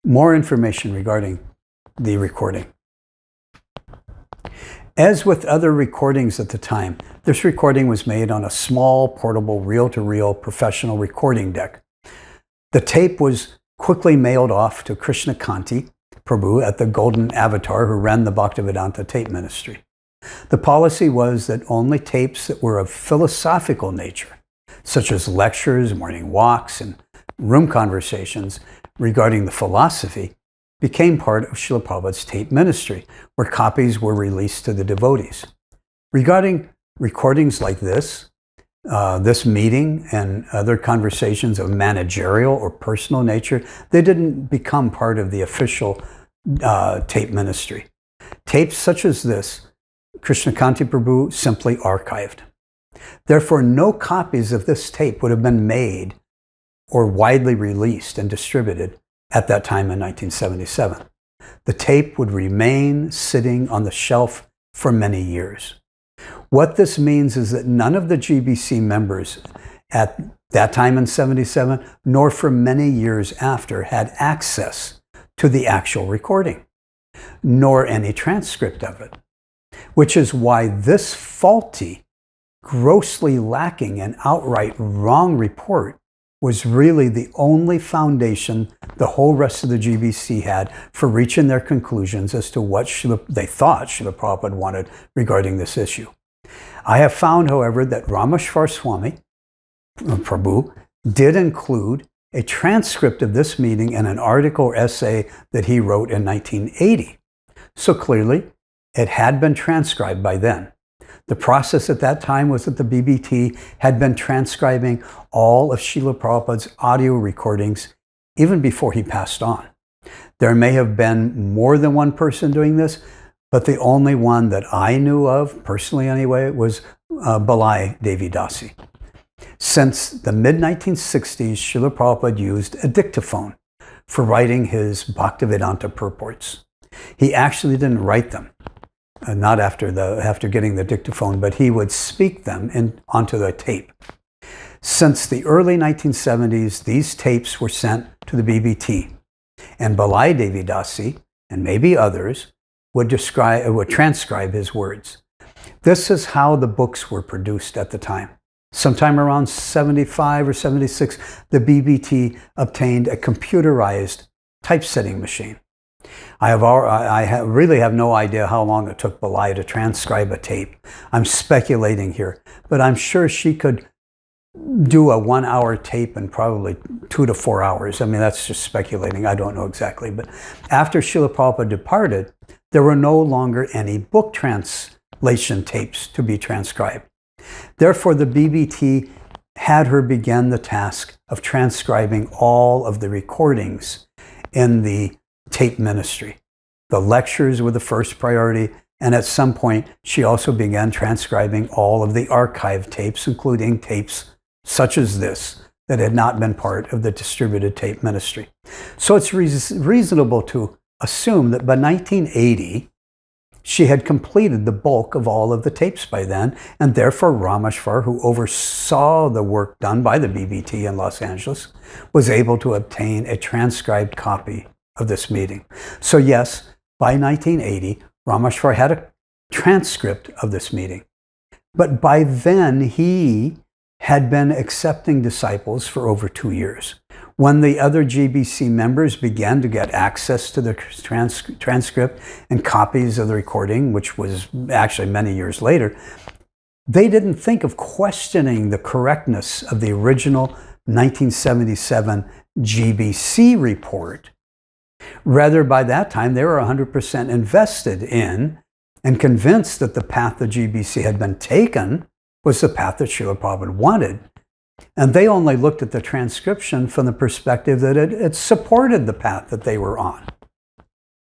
More information regarding the recording. As with other recordings at the time, this recording was made on a small, portable, reel-to-reel professional recording deck. The tape was quickly mailed off to Krishnakanti Prabhu at the Golden Avatar, who ran the Bhaktivedanta tape ministry. The policy was that only tapes that were of philosophical nature, such as lectures, morning walks, and room conversations regarding the philosophy, became part of Srila Prabhupada's tape ministry, where copies were released to the devotees. Regarding recordings like this meeting and other conversations of managerial or personal nature, they didn't become part of the official tape ministry. Tapes such as this, Krishnakanti Prabhu simply archived. Therefore, no copies of this tape would have been made or widely released and distributed at that time in 1977. The tape would remain sitting on the shelf for many years. What this means is that none of the GBC members at that time in 77, nor for many years after, had access to the actual recording, nor any transcript of it, which is why this faulty, grossly lacking, and outright wrong report was really the only foundation the whole rest of the GBC had for reaching their conclusions as to what they thought Srila Prabhupada wanted regarding this issue. I have found, however, that Rameshwar Swami Prabhu did include a transcript of this meeting in an article or essay that he wrote in 1980. So clearly, it had been transcribed by then. The process at that time was that the BBT had been transcribing all of Srila Prabhupada's audio recordings even before he passed on. There may have been more than one person doing this, but the only one that I knew of, personally anyway, was Balai Devi Dasi. Since the mid-1960s, Srila Prabhupada used a dictaphone for writing his Bhaktivedanta purports. He actually didn't write them. Not after getting the dictaphone, but he would speak them onto the tape. Since the early 1970s, these tapes were sent to the BBT, and Balai Devi Dasi, and maybe others, would transcribe his words. This is how the books were produced at the time. Sometime around 75 or 76, the BBT obtained a computerized typesetting machine. I really have no idea how long it took Balai to transcribe a tape. I'm speculating here, but I'm sure she could do a 1-hour tape in probably 2 to 4 hours. I mean, that's just speculating. I don't know exactly. But after Srila Prabhupada departed, there were no longer any book translation tapes to be transcribed. Therefore, the BBT had her begin the task of transcribing all of the recordings in the tape ministry. The lectures were the first priority, and at some point, she also began transcribing all of the archived tapes, including tapes such as this, that had not been part of the distributed tape ministry. So it's reasonable to assume that by 1980, she had completed the bulk of all of the tapes by then, and therefore Rameshwar, who oversaw the work done by the BBT in Los Angeles, was able to obtain a transcribed copy of this meeting. So yes, by 1980, Rameshwar had a transcript of this meeting. But by then, he had been accepting disciples for over 2 years. When the other GBC members began to get access to the transcript and copies of the recording, which was actually many years later, they didn't think of questioning the correctness of the original 1977 GBC report. Rather, by that time, they were 100% invested in and convinced that the path the GBC had been taken was the path that Srila Prabhupada wanted. And they only looked at the transcription from the perspective that it supported the path that they were on.